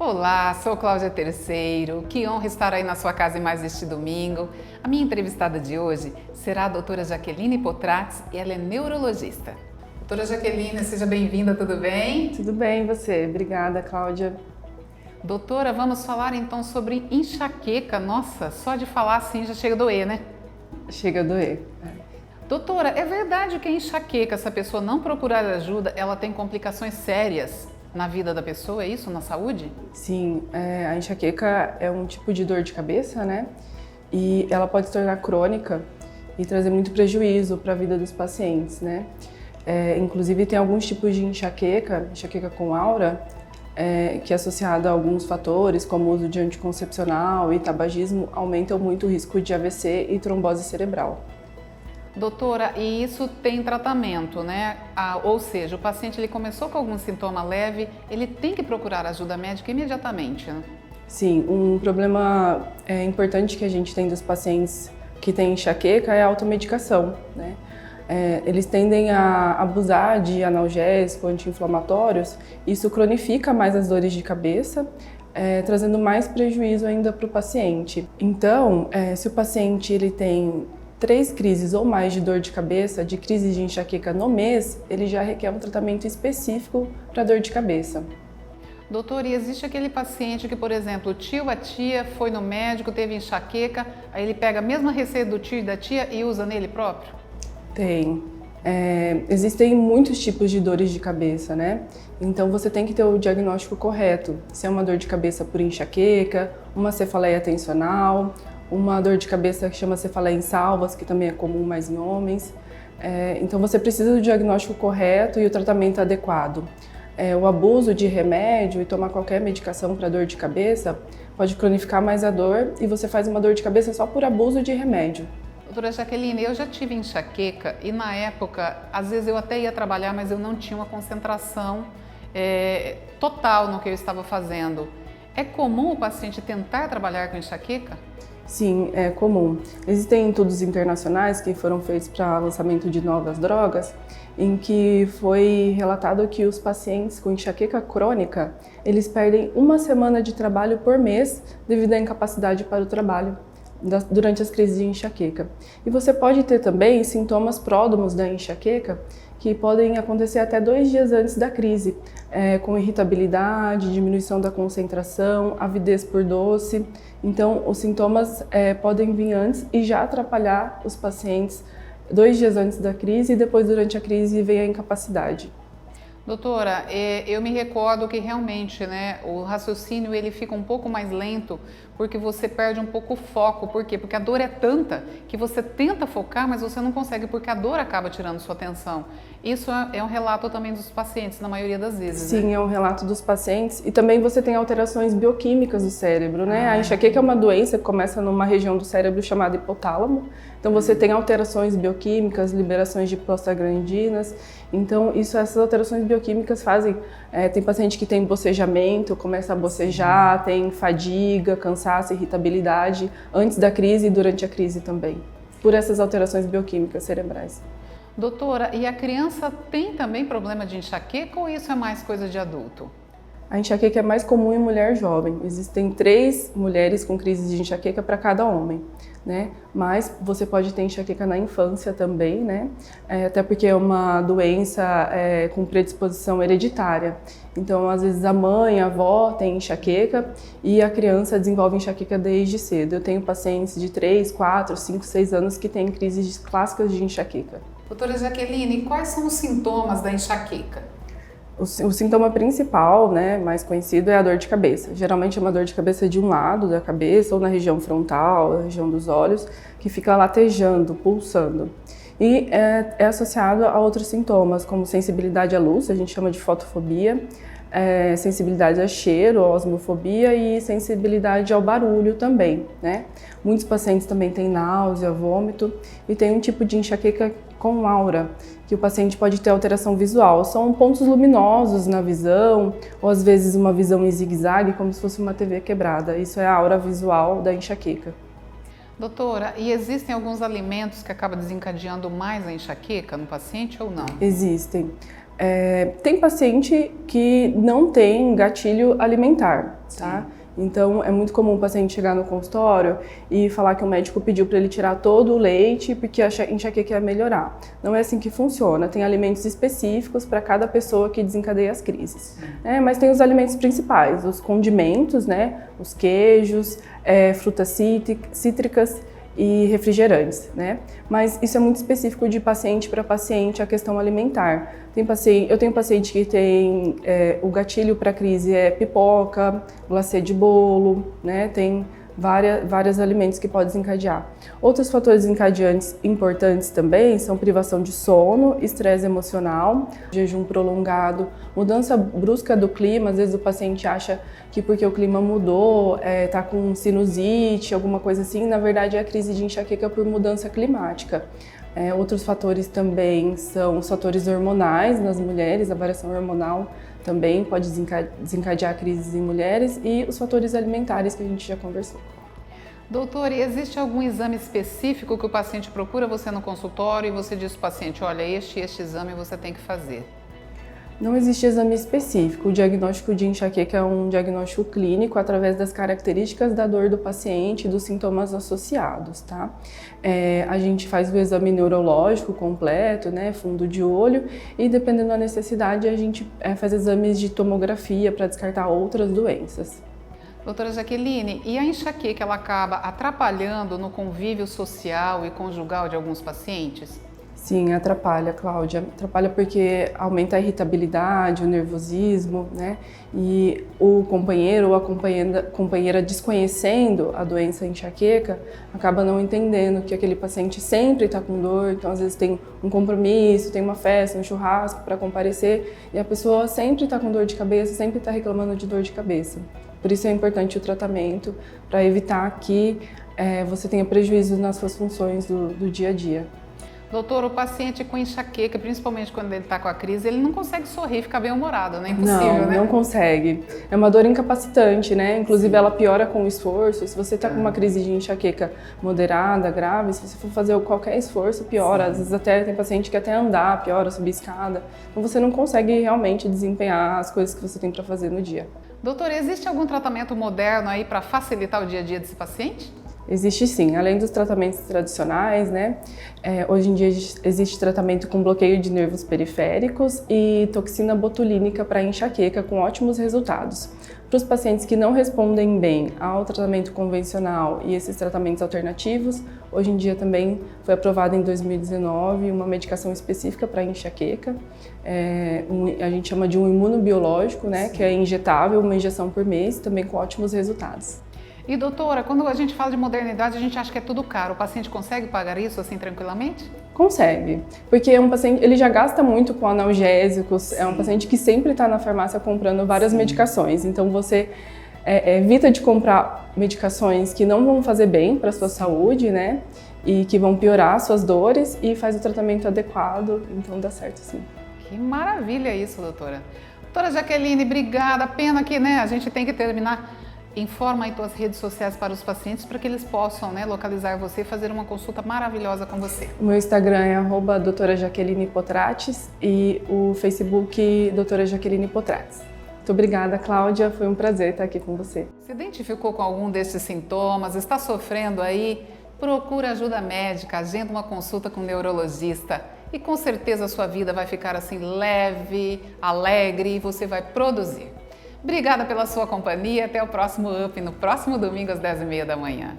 Olá, sou Cláudia Terceiro. Que honra estar aí na sua casa em mais este domingo. A minha entrevistada de hoje será a doutora Jaqueline Potrates e ela é neurologista. Doutora Jaqueline, seja bem-vinda, tudo bem? Tudo bem, e você? Obrigada, Cláudia. Doutora, vamos falar então sobre enxaqueca. Nossa, só de falar assim já chega a doer, né? Chega a doer. Doutora, é verdade que a enxaqueca, se a pessoa não procurar ajuda, ela tem complicações sérias na vida da pessoa, é isso? Na saúde? Sim, a enxaqueca é um tipo de dor de cabeça, né? E ela pode se tornar crônica e trazer muito prejuízo para a vida dos pacientes, né? Inclusive tem alguns tipos de enxaqueca com aura, que é associada a alguns fatores, como o uso de anticoncepcional e tabagismo, aumentam muito o risco de AVC e trombose cerebral. Doutora, e isso tem tratamento, né? Ou seja, o paciente ele começou com algum sintoma leve, ele tem que procurar ajuda médica imediatamente, né? Sim, um problema importante que a gente tem dos pacientes que têm enxaqueca é a automedicação, né? Eles tendem a abusar de analgésicos, anti-inflamatórios, isso cronifica mais as dores de cabeça, trazendo mais prejuízo ainda para o paciente. Então, se o paciente ele tem 3 crises ou mais de dor de cabeça, de crise de enxaqueca no mês, ele já requer um tratamento específico para dor de cabeça. Doutor, e existe aquele paciente que, por exemplo, o tio, a tia foi no médico, teve enxaqueca, aí ele pega a mesma receita do tio e da tia e usa nele próprio? Tem. Existem muitos tipos de dores de cabeça, né? Então você tem que ter o diagnóstico correto. Se é uma dor de cabeça por enxaqueca, uma cefaleia tensional, uma dor de cabeça que chama cefaleia em salvas, que também é comum mais em homens. Então você precisa do diagnóstico correto e o tratamento adequado. O abuso de remédio e tomar qualquer medicação para dor de cabeça pode cronificar mais a dor e você faz uma dor de cabeça só por abuso de remédio. Doutora Jaqueline, eu já tive enxaqueca e na época, às vezes eu até ia trabalhar, mas eu não tinha uma concentração total no que eu estava fazendo. É comum o paciente tentar trabalhar com enxaqueca? Sim, é comum. Existem estudos internacionais que foram feitos para lançamento de novas drogas, em que foi relatado que os pacientes com enxaqueca crônica, eles perdem 1 semana de trabalho por mês devido à incapacidade para o trabalho durante as crises de enxaqueca. E você pode ter também sintomas pródromos da enxaqueca que podem acontecer até 2 dias antes da crise, com irritabilidade, diminuição da concentração, avidez por doce. Então, os sintomas podem vir antes e já atrapalhar os pacientes 2 dias antes da crise e depois durante a crise vem a incapacidade. Doutora, eu me recordo que realmente, né, o raciocínio ele fica um pouco mais lento porque você perde um pouco o foco. Por quê? Porque a dor é tanta que você tenta focar, mas você não consegue porque a dor acaba tirando sua atenção. Isso é um relato também dos pacientes, na maioria das vezes, Sim, né? é um relato dos pacientes e também você tem alterações bioquímicas do cérebro, né? A enxaqueca é uma doença que começa numa região do cérebro chamada hipotálamo. Então você tem alterações bioquímicas, liberações de prostaglandinas. Então essas alterações bioquímicas fazem, tem paciente que tem bocejamento, começa a bocejar, tem fadiga, cansaço, irritabilidade antes da crise e durante a crise também, por essas alterações bioquímicas cerebrais. Doutora, e a criança tem também problema de enxaqueca ou isso é mais coisa de adulto? A enxaqueca é mais comum em mulher jovem. Existem 3 mulheres com crises de enxaqueca para cada homem, né? Mas você pode ter enxaqueca na infância também, né? Até porque é uma doença com predisposição hereditária. Então, às vezes a mãe, a avó tem enxaqueca e a criança desenvolve enxaqueca desde cedo. Eu tenho pacientes de 3, 4, 5, 6 anos que têm crises clássicas de enxaqueca. Doutora Jaqueline, quais são os sintomas da enxaqueca? O sintoma principal, né, mais conhecido, é a dor de cabeça. Geralmente é uma dor de cabeça de um lado da cabeça ou na região frontal, na região dos olhos, que fica latejando, pulsando. E é associado a outros sintomas, como sensibilidade à luz, a gente chama de fotofobia, sensibilidade a cheiro, osmofobia e sensibilidade ao barulho também, né? Muitos pacientes também têm náusea, vômito e tem um tipo de enxaqueca com aura, que o paciente pode ter alteração visual. São pontos luminosos na visão, ou às vezes uma visão em zigue-zague, como se fosse uma TV quebrada. Isso é a aura visual da enxaqueca. Doutora, e existem alguns alimentos que acabam desencadeando mais a enxaqueca no paciente ou não? Existem. Tem paciente que não tem gatilho alimentar, tá? Então, é muito comum o paciente chegar no consultório e falar que o médico pediu para ele tirar todo o leite porque a enxaqueca ia melhorar. Não é assim que funciona. Tem alimentos específicos para cada pessoa que desencadeia as crises. Mas tem os alimentos principais, os condimentos, né? Os queijos, frutas cítricas e refrigerantes, né? Mas isso é muito específico de paciente para paciente, a questão alimentar. Eu tenho paciente que tem o gatilho para crise é pipoca, glacê de bolo, né? Tem vários alimentos que podem desencadear. Outros fatores desencadeantes importantes também são privação de sono, estresse emocional, jejum prolongado, mudança brusca do clima. Às vezes o paciente acha que porque o clima mudou, tá com sinusite, alguma coisa assim, na verdade é a crise de enxaqueca por mudança climática. Outros fatores também são os fatores hormonais nas mulheres, a variação hormonal também pode desencadear crises em mulheres e os fatores alimentares que a gente já conversou. Doutor, e existe algum exame específico que o paciente procura você no consultório e você diz para o paciente, olha, este exame você tem que fazer? Não existe exame específico. O diagnóstico de enxaqueca é um diagnóstico clínico através das características da dor do paciente e dos sintomas associados, tá? A gente faz o exame neurológico completo, né, fundo de olho, e dependendo da necessidade a gente faz exames de tomografia para descartar outras doenças. Doutora Jaqueline, e a enxaqueca ela acaba atrapalhando no convívio social e conjugal de alguns pacientes? Sim, atrapalha, Cláudia. Atrapalha porque aumenta a irritabilidade, o nervosismo, né? E o companheiro ou a companheira desconhecendo a doença enxaqueca, acaba não entendendo que aquele paciente sempre está com dor, então às vezes tem um compromisso, tem uma festa, um churrasco para comparecer e a pessoa sempre está com dor de cabeça, sempre está reclamando de dor de cabeça. Por isso é importante o tratamento para evitar que você tenha prejuízo nas suas funções do dia a dia. Doutor, o paciente com enxaqueca, principalmente quando ele está com a crise, ele não consegue sorrir, ficar bem-humorado, né? Impossível, né? Não consegue. É uma dor incapacitante, né? Inclusive ela piora com o esforço. Se você está com uma crise de enxaqueca moderada, grave, se você for fazer qualquer esforço, piora. Às vezes até tem paciente que até andar, piora, subir escada. Então você não consegue realmente desempenhar as coisas que você tem para fazer no dia. Doutor, existe algum tratamento moderno aí para facilitar o dia a dia desse paciente? Existe sim, além dos tratamentos tradicionais, né? Hoje em dia existe tratamento com bloqueio de nervos periféricos e toxina botulínica para enxaqueca com ótimos resultados. Para os pacientes que não respondem bem ao tratamento convencional e esses tratamentos alternativos, hoje em dia também foi aprovada em 2019 uma medicação específica para enxaqueca. A gente chama de um imunobiológico, né? Que é injetável, uma injeção por mês, também com ótimos resultados. E doutora, quando a gente fala de modernidade, a gente acha que é tudo caro. O paciente consegue pagar isso assim tranquilamente? Consegue, porque é um paciente, ele já gasta muito com analgésicos, é um paciente que sempre está na farmácia comprando várias medicações. Então você evita de comprar medicações que não vão fazer bem para a sua saúde, né? E que vão piorar suas dores e faz o tratamento adequado, então dá certo sim. Que maravilha isso, doutora. Doutora Jaqueline, obrigada. Pena que, né, a gente tem que terminar. Informa aí tuas redes sociais para os pacientes para que eles possam, né, localizar você e fazer uma consulta maravilhosa com você. O meu Instagram é @doutora Jaqueline Potrates e o Facebook doutora Jaqueline Potrates. Muito obrigada, Cláudia. Foi um prazer estar aqui com você. Se identificou com algum desses sintomas, está sofrendo aí, procura ajuda médica, agenda uma consulta com um neurologista e com certeza a sua vida vai ficar assim leve, alegre e você vai produzir. Obrigada pela sua companhia, até o próximo UP, no próximo domingo às 10h30 da manhã.